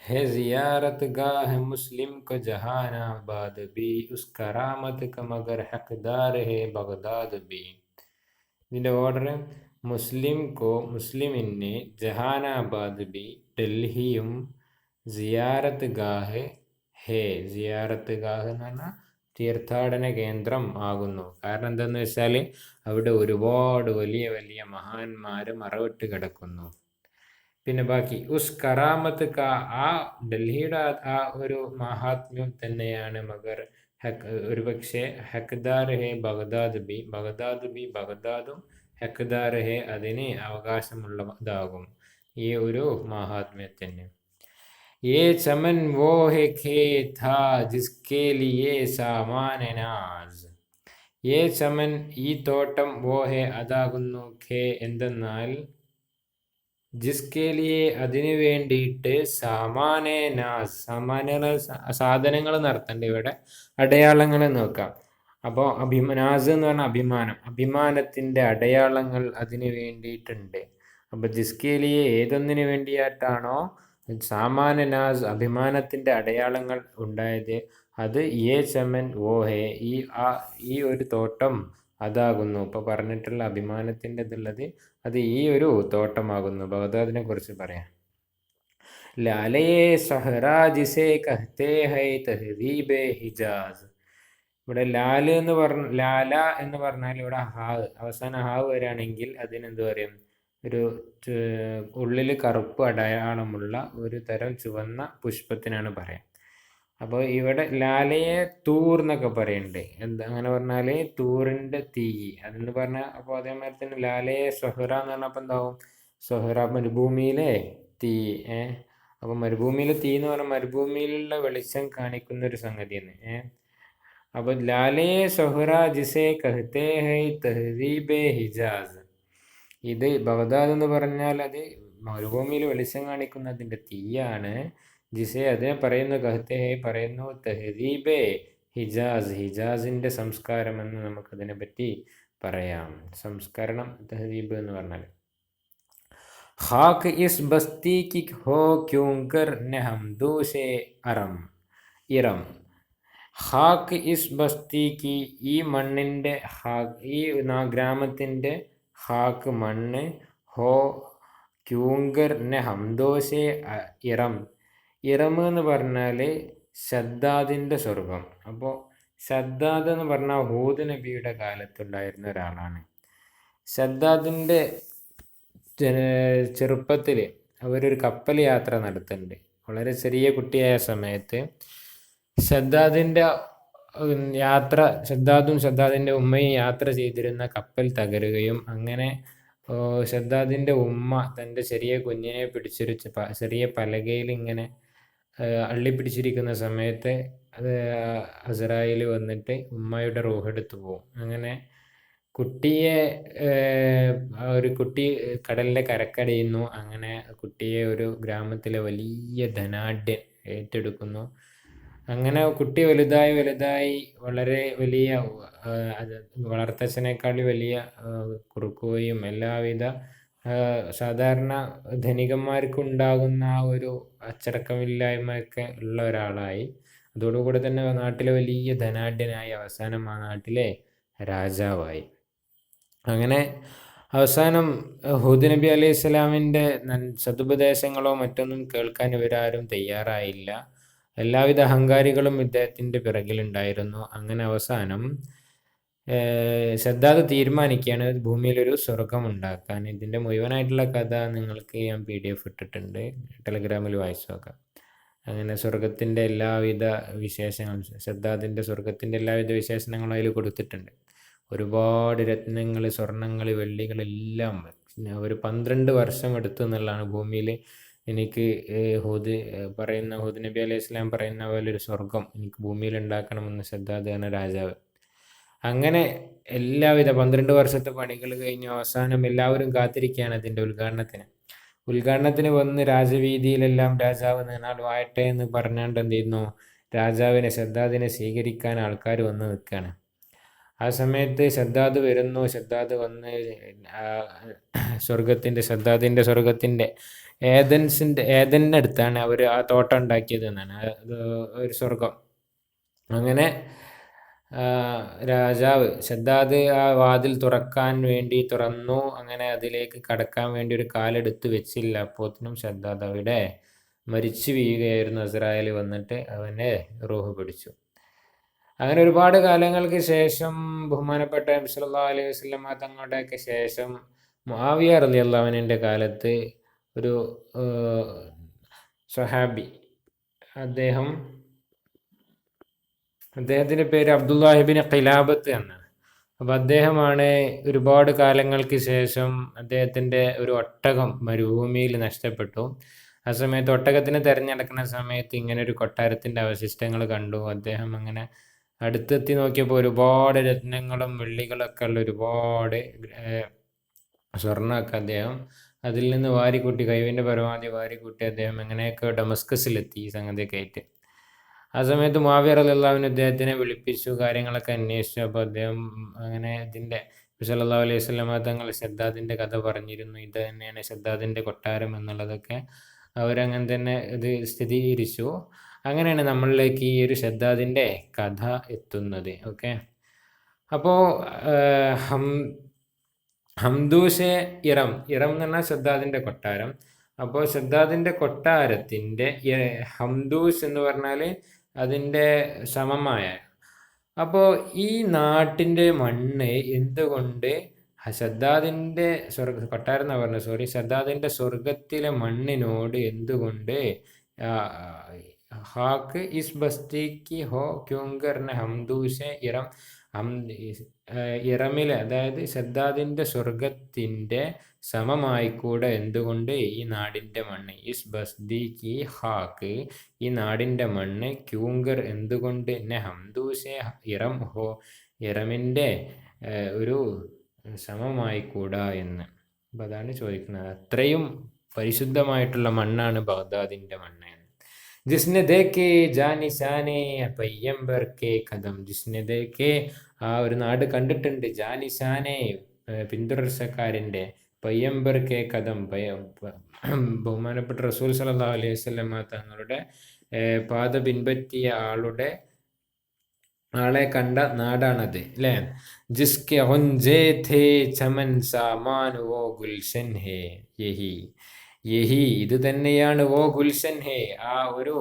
है ज़ियारत गाह मुस्लिम को जहानाबाद भी उस करामत का मगर हकदार है ബഗ്ദാദ് भी. ഇതിൻ്റെ ഓർഡർ മുസ്ലിമിന് ജഹാനാബാദ് ബി ഡൽഹിയും സിയാറത്ത് ഗാഹ് ഹേ സിയാറത്ത് ഗാഹ് എന്ന് പറഞ്ഞാൽ തീർത്ഥാടന കേന്ദ്രം ആകുന്നു. കാരണം എന്താണെന്ന് വെച്ചാൽ അവിടെ ഒരുപാട് വലിയ വലിയ മഹാന്മാർ മറവിട്ട് കിടക്കുന്നു. പിന്നെ ബാക്കി ഉസ് കറാമത്ത് കാ ആ ഡൽഹിയുടെ ആ ഒരു മഹാത്മ്യം തന്നെയാണ് മഗർ ഒരുപക്ഷെ ഹക്ദാർ ഹെ ബഗ്ദാദും ഹക്ദാർ ഹെ അതിന് അവകാശമുള്ളതാകും ഈ ഒരു മഹാത്മ്യത്തിന്. ये चमन वो है खे था जिसके लिए सामान नाज. ये ചമൻ ഈ തോട്ടം വോ ഹെ അതാകുന്നു ഖേ എന്തെന്നാൽ ജിസ്കെ ലിയെ അതിനു വേണ്ടിയിട്ട് സാമാനെ നാസ് സാധനങ്ങൾ നടത്തണ്ട്. ഇവിടെ അടയാളങ്ങൾ നോക്കാം. അപ്പോൾ നാസ് എന്ന് പറഞ്ഞാൽ അഭിമാനത്തിൻ്റെ അടയാളങ്ങൾ അതിന് വേണ്ടിയിട്ടുണ്ട്. അപ്പോൾ ജിസ്കെ ലിയെ ഏതൊന്നിനു വേണ്ടിയിട്ടാണോ സാമാന നാസ് അഭിമാനത്തിൻ്റെ അടയാളങ്ങൾ ഉണ്ടായത് അത് യേ ചമൻ വോ ഹേ ഈ ഒരു തോട്ടം അതാകുന്നു. ഇപ്പോൾ പറഞ്ഞിട്ടുള്ള അഭിമാനത്തിൻ്റെ ഇതുള്ളത് അത് ഈ ഒരു തോട്ടമാകുന്നു. ബഗ്ദാദിനെ കുറിച്ച് പറയാം. ലാലയെ സഹ്റാ ജിസേ കഹ്തേ ഹൈ തഹ്ദീബെ ഹിജാസ്. ഇവിടെ ലാല എന്ന് പറഞ്ഞാൽ ഇവിടെ അവസാന ഹാവ് വരികയാണെങ്കിൽ അതിനെന്ത് പറയും? ഒരു ഉള്ളിൽ കറുപ്പ് അടയാളമുള്ള ഒരു തരം ചുവന്ന പുഷ്പത്തിനാണ് പറയാം. അപ്പോൾ ഇവിടെ ലാലയെ തൂർ എന്നൊക്കെ പറയുന്നുണ്ട്. അങ്ങനെ പറഞ്ഞാൽ തൂറിൻ്റെ തീ അതെന്ന് പറഞ്ഞാൽ. അപ്പോൾ അതേമാതിരി തന്നെ ലാലയെ സൊഹ്റ എന്ന് പറഞ്ഞപ്പോൾ എന്താവും? സൊഹ്റ മരുഭൂമിയിലെ തീ. അപ്പോൾ മരുഭൂമിയിലെ തീ എന്ന് പറഞ്ഞാൽ മരുഭൂമിയിലുള്ള വെളിച്ചം കാണിക്കുന്ന ഒരു സംഗതിയാണ്. അപ്പോൾ ലാലയെ സൊഹ്റ ജിസേ കഹ്തേ ഹൈ തഹ്ദീബെ ഹിജാസ്. ഇത് ബഗ്ദാദ് എന്ന് പറഞ്ഞാൽ അത് മരുഭൂമിയിൽ വെളിച്ചം കാണിക്കുന്നതിൻ്റെ തീയാണ്. ജിസെ അതിനെ പറയുന്നു കഹ്തേ ഹൈ പറയുന്നു തഹ്ദീബെ ഹിജാസ് ഹിജാസിൻ്റെ സംസ്കാരം എന്ന് നമുക്കതിനെ പറ്റി പറയാം. സംസ്കരണം തഹ്ദീബ് എന്ന് പറഞ്ഞാൽ. ഖാക്ക് ഇസ് ബസ്തി കി ഹോ ക്യൂങ്കർ നെ ഹംദോഷെ ഇറം. ഖാക്ക് ഇസ് ബസ്തി കി ഈ മണ്ണിൻ്റെ ഈ ഗ്രാമത്തിൻ്റെ ഖാക്ക് മണ്ണ് ഹോ ക്യൂങ്കർ നെ ഹംദോഷെ ഇറം. ഇറം എന്ന് പറഞ്ഞാൽ ശദ്ദാദിൻ്റെ സ്വർഗം. അപ്പോൾ ശദ്ദാദ് എന്ന് പറഞ്ഞാൽ ഹൂദ് നബിയുടെ കാലത്തുണ്ടായിരുന്ന ഒരാളാണ്. ശദ്ദാദിൻ്റെ ചെറുപ്പത്തിൽ അവരൊരു കപ്പൽ യാത്ര നടത്തുന്നുണ്ട്. വളരെ ചെറിയ കുട്ടിയായ സമയത്ത് ശദ്ദാദും ശദ്ദാദിൻ്റെ ഉമ്മയും യാത്ര ചെയ്തിരുന്ന കപ്പൽ തകരുകയും അങ്ങനെ ശദ്ദാദിൻ്റെ ഉമ്മ തൻ്റെ ചെറിയ കുഞ്ഞിനെ പിടിച്ചൊരു ചെറിയ പലകയിൽ ഇങ്ങനെ അള്ളിപ്പിടിച്ചിരിക്കുന്ന സമയത്ത് അത് അസ്രായേൽ വന്നിട്ട് ഉമ്മയുടെ റൂഹെടുത്ത് പോകും. അങ്ങനെ ഒരു കുട്ടി കടലിൻ്റെ കരക്കടിയുന്നു. അങ്ങനെ കുട്ടിയെ ഒരു ഗ്രാമത്തിലെ വലിയ ധനാഢ്യൻ ഏറ്റെടുക്കുന്നു. അങ്ങനെ കുട്ടി വലുതായി വളരെ വലിയ വളർത്തച്ഛനേക്കാൾ വലിയ കുറുക്കുകയും എല്ലാവിധ സാധാരണ ധനികന്മാർക്കുണ്ടാകുന്ന ആ ഒരു അച്ചടക്കമില്ലായ്മയൊക്കെ ഉള്ള ഒരാളായി. അതോടുകൂടെ തന്നെ നാട്ടിലെ വലിയ ധനാഢ്യനായി അവസാനം ആ നാട്ടിലെ രാജാവായി. അങ്ങനെ അവസാനം ഹൂദ് നബി അലൈഹി സ്വലാമിൻ്റെ സതുപദേശങ്ങളോ മറ്റൊന്നും കേൾക്കാൻ ഇവരാരും തയ്യാറായില്ല. എല്ലാവിധ അഹങ്കാരികളും ഇദ്ദേഹത്തിൻ്റെ പിറകിലുണ്ടായിരുന്നു. അങ്ങനെ അവസാനം ശദ്ദാദ് തീരുമാനിക്കുകയാണ് ഭൂമിയിലൊരു സ്വർഗം ഉണ്ടാക്കാൻ. ഇതിൻ്റെ മുഴുവനായിട്ടുള്ള കഥ നിങ്ങൾക്ക് ഞാൻ PDF ഇട്ടിട്ടുണ്ട്, ടെലഗ്രാമിൽ വായിച്ചു നോക്കാം. അങ്ങനെ സ്വർഗത്തിൻ്റെ എല്ലാവിധ വിശേഷങ്ങളും ശദ്ദാദിൻ്റെ സ്വർഗത്തിൻ്റെ എല്ലാവിധ വിശേഷണങ്ങളും അതിൽ കൊടുത്തിട്ടുണ്ട്. ഒരുപാട് രത്നങ്ങൾ, സ്വർണ്ണങ്ങൾ, വെള്ളികളെല്ലാം ഒരു 12 വർഷം എടുത്തു എന്നുള്ളതാണ് ഭൂമിയിൽ എനിക്ക് ഹൂദ് നബി അലൈഹി സ്വലാം പറയുന്ന പോലെ ഒരു സ്വർഗം എനിക്ക് ഭൂമിയിൽ ഉണ്ടാക്കണമെന്ന് ശദ്ദാദ് എന്ന രാജാവ്. അങ്ങനെ എല്ലാവിധ 12 വർഷത്തെ പണികൾ കഴിഞ്ഞു. അവസാനം എല്ലാവരും കാത്തിരിക്കുകയാണ് അതിൻ്റെ ഉദ്ഘാടനത്തിന് വന്ന് രാജവീതിയിലെല്ലാം രാജാവ് നീണാൾ വായട്ടെ എന്ന് പറഞ്ഞാണ്ട് എന്ത് ചെയ്യുന്നു? ശദ്ദാദിനെ സ്വീകരിക്കാൻ ആൾക്കാർ വന്ന് നിൽക്കുകയാണ്. ആ സമയത്ത് ഷദ്ദാദ് വരുന്നു. ഷദ്ദാദ് വന്ന് ഷദ്ദാദിൻ്റെ സ്വർഗത്തിൻ്റെ ഏതൻ്റെ അടുത്താണ് അവർ ആ തോട്ടം ഉണ്ടാക്കിയത് എന്നാണ്, ഒരു സ്വർഗം. അങ്ങനെ രാജാവ് ഷദ്ദാദ് ആ വാതിൽ തുറക്കാൻ വേണ്ടി തുറന്നു. അങ്ങനെ അതിലേക്ക് കടക്കാൻ വേണ്ടി ഒരു കാലെടുത്ത് വെച്ചില്ല. അപ്പോഴത്തേനും ഷദ്ദാദ് അവിടെ മരിച്ചു വീഴുകയായിരുന്നു. അസ്രായേൽ വന്നിട്ട് അവനെ റൂഹ് പിടിച്ചു. അങ്ങനെ ഒരുപാട് കാലങ്ങൾക്ക് ശേഷം ബഹുമാനപ്പെട്ട നബി സല്ലല്ലാഹു അലൈഹി വസല്ലം തങ്ങളുടെയൊക്കെ ശേഷം മുആവിയ റളിയല്ലാഹു അൻഹുവിൻ്റെ കാലത്ത് ഒരു സ്വഹാബി, അദ്ദേഹത്തിൻ്റെ പേര് അബ്ദുല്ലാഹിബിൻ ഖിലാബത്ത് എന്നാണ്. അപ്പോൾ അദ്ദേഹമാണ് ഒരുപാട് കാലങ്ങൾക്ക് ശേഷം അദ്ദേഹത്തിൻ്റെ ഒരു ഒട്ടകം മരുഭൂമിയിൽ നഷ്ടപ്പെട്ടു. ആ സമയത്ത് ഒട്ടകത്തിന് തിരഞ്ഞെടുക്കുന്ന സമയത്ത് ഇങ്ങനെ ഒരു കൊട്ടാരത്തിൻ്റെ അവശിഷ്ടങ്ങൾ കണ്ടു. അദ്ദേഹം അങ്ങനെ അടുത്തെത്തി നോക്കിയപ്പോൾ ഒരുപാട് രത്നങ്ങളും വെള്ളികളൊക്കെ ഉള്ള ഒരുപാട് സ്വർണ്ണമൊക്കെ അദ്ദേഹം അതിൽ നിന്ന് വാരിക്കൂട്ടി, കഴിവിൻ്റെ പരമാവധി വാരിക്കൂട്ടി അദ്ദേഹം എങ്ങനെയൊക്കെ ഡമസ്കസിലെത്തി ഈ സംഗതിയൊക്കെ ആയിട്ട്. ആ സമയത്ത് മുആവിയ റളിയല്ലാഹു അൻഹു അദ്ദേഹത്തിനെ വിളിപ്പിച്ചു, കാര്യങ്ങളൊക്കെ അന്വേഷിച്ചു. അപ്പോൾ അദ്ദേഹം അങ്ങനെ ഇതിൻ്റെ സല്ലല്ലാഹു അലൈഹി വസല്ലം തങ്ങൾ ഷദ്ദാദിൻ്റെ കഥ പറഞ്ഞിരുന്നു. ഇത് തന്നെയാണ് ഷദ്ദാദിൻ്റെ കൊട്ടാരം എന്നുള്ളതൊക്കെ അവരങ്ങനെ തന്നെ ഇത് സ്ഥിരീകരിച്ചു. അങ്ങനെയാണ് നമ്മളിലേക്ക് ഈ ഒരു ഷദ്ദാദിൻ്റെ കഥ എത്തുന്നത്. ഓക്കെ, അപ്പോൾ ഹംദൂഷെ ഇറം എന്ന് പറഞ്ഞാൽ ഷദ്ദാദിൻ്റെ കൊട്ടാരം. അപ്പോൾ ഷദ്ദാദിൻ്റെ കൊട്ടാരത്തിൻ്റെ ഹംദൂഷ് എന്ന് പറഞ്ഞാൽ അതിൻ്റെ സമമായ. അപ്പോൾ ഈ നാട്ടിൻ്റെ മണ്ണ് എന്തുകൊണ്ട് ഷദ്ദാദിൻ്റെ കൊട്ടാരം എന്നാണ് പറഞ്ഞത്, ഷദ്ദാദിൻ്റെ സ്വർഗത്തിലെ മണ്ണിനോട് എന്തുകൊണ്ട് ഹാക്ക് ഇസ് ബസ്തിക്ക് ഹോ ക്യൂങ്കറിന് ഹംദൂഷെ ഇറം, ഇറമിലെ അതായത് ഷദ്ദാദിൻ്റെ സ്വർഗത്തിൻ്റെ സമമായിക്കൂടെ എന്തുകൊണ്ട് ഈ നാടിൻ്റെ മണ്ണ്, ഇസ് ബസ്തിക്ക് ഹാക്ക് ഈ നാടിൻ്റെ മണ്ണ്, ക്യൂങ്കർ എന്തുകൊണ്ട് നെ ഹംദൂഷെ ഇറം ഹോ ഇറമിൻ്റെ ഒരു സമമായിക്കൂടാ എന്ന്. അപ്പം അതാണ് ചോദിക്കുന്നത്. അത്രയും പരിശുദ്ധമായിട്ടുള്ള മണ്ണാണ് ബഗ്ദാദിൻ്റെ മണ്ണ്. ജിസ്നെ ദേക്കേ ജാനിശാനെ പയ്യമ്പർ കെ കദം, ജിസ്നെ ദേക്കേ ആ ഒരു നാട് കണ്ടിട്ടുണ്ട്, ജാനിശാനെ പിന്തുടർച്ചക്കാരൻ്റെ, പയ്യമ്പർ കെ കദം ബഹുമാനപ്പെട്ട റസൂൽ സല്ലല്ലാഹു അലൈഹി വസല്ലം തങ്ങളുടെ പാത പിൻപറ്റിയ ആളെ കണ്ട നാടാണത് അല്ലേ. ജിസ്കെ ഹുൻജേ ഥേ ചമൻ സാമാൻ വോ ഗുൽഷൻ ഹേ യഹി ഇത് തന്നെയാണ് വോ ഗുൽഷൻ ഹേ ആ ഒരു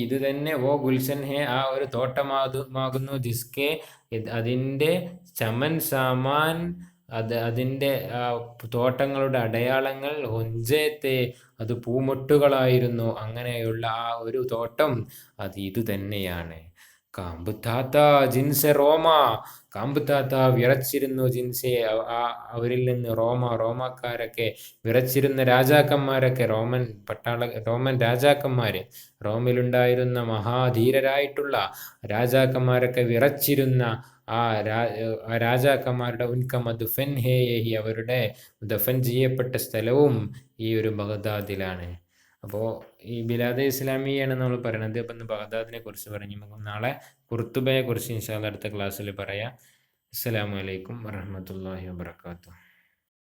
ഇത് തന്നെ വോ ഗുൽഷൻ ഹേ ആ ഒരു തോട്ടമാകുന്നു. ജിസ്കെ അതിൻ്റെ ചമൻ സാമാൻ അതിൻ്റെ തോട്ടങ്ങളുടെ അടയാളങ്ങൾ, ഹുൻജേത്തെ അത് പൂമൊട്ടുകളായിരുന്നു. അങ്ങനെയുള്ള ആ ഒരു തോട്ടം ഇത് തന്നെയാണ്. കാമ്പുത്താത്ത ജിൻസെ റോമ, കാമ്പുത്താത്ത വിറച്ചിരുന്നു ജിൻസെ അവരിൽ നിന്ന് റോമാക്കാരൊക്കെ വിറച്ചിരുന്ന രാജാക്കന്മാരൊക്കെ, റോമൻ രാജാക്കന്മാര്, റോമിലുണ്ടായിരുന്ന മഹാധീരരായിട്ടുള്ള രാജാക്കന്മാരൊക്കെ വിറച്ചിരുന്ന ആ രാജാക്കന്മാരുടെ ഉൻകമ ദുഫൻ ഹേയഹി അവരുടെ ദഫൻ ചെയ്യപ്പെട്ട സ്ഥലവും ഈ ഒരു ബഗ്ദാദിലാണ്. അപ്പോൾ ഈ ബിലാദെ ഇസ്ലാമിയാണ് നമ്മൾ പറയുന്നത്. അപ്പം ഇന്ന് ബഗ്ദാദിനെ കുറിച്ച് പറഞ്ഞു. നമുക്ക് നാളെ ഖുർത്തുബയെ കുറിച്ച് ഇൻഷാ അല്ലാഹ് അടുത്ത ക്ലാസ്സിൽ പറയാം. അസ്സലാമു അലൈക്കും വറഹ്മത്തുള്ളാഹി വബറകാതുഹു.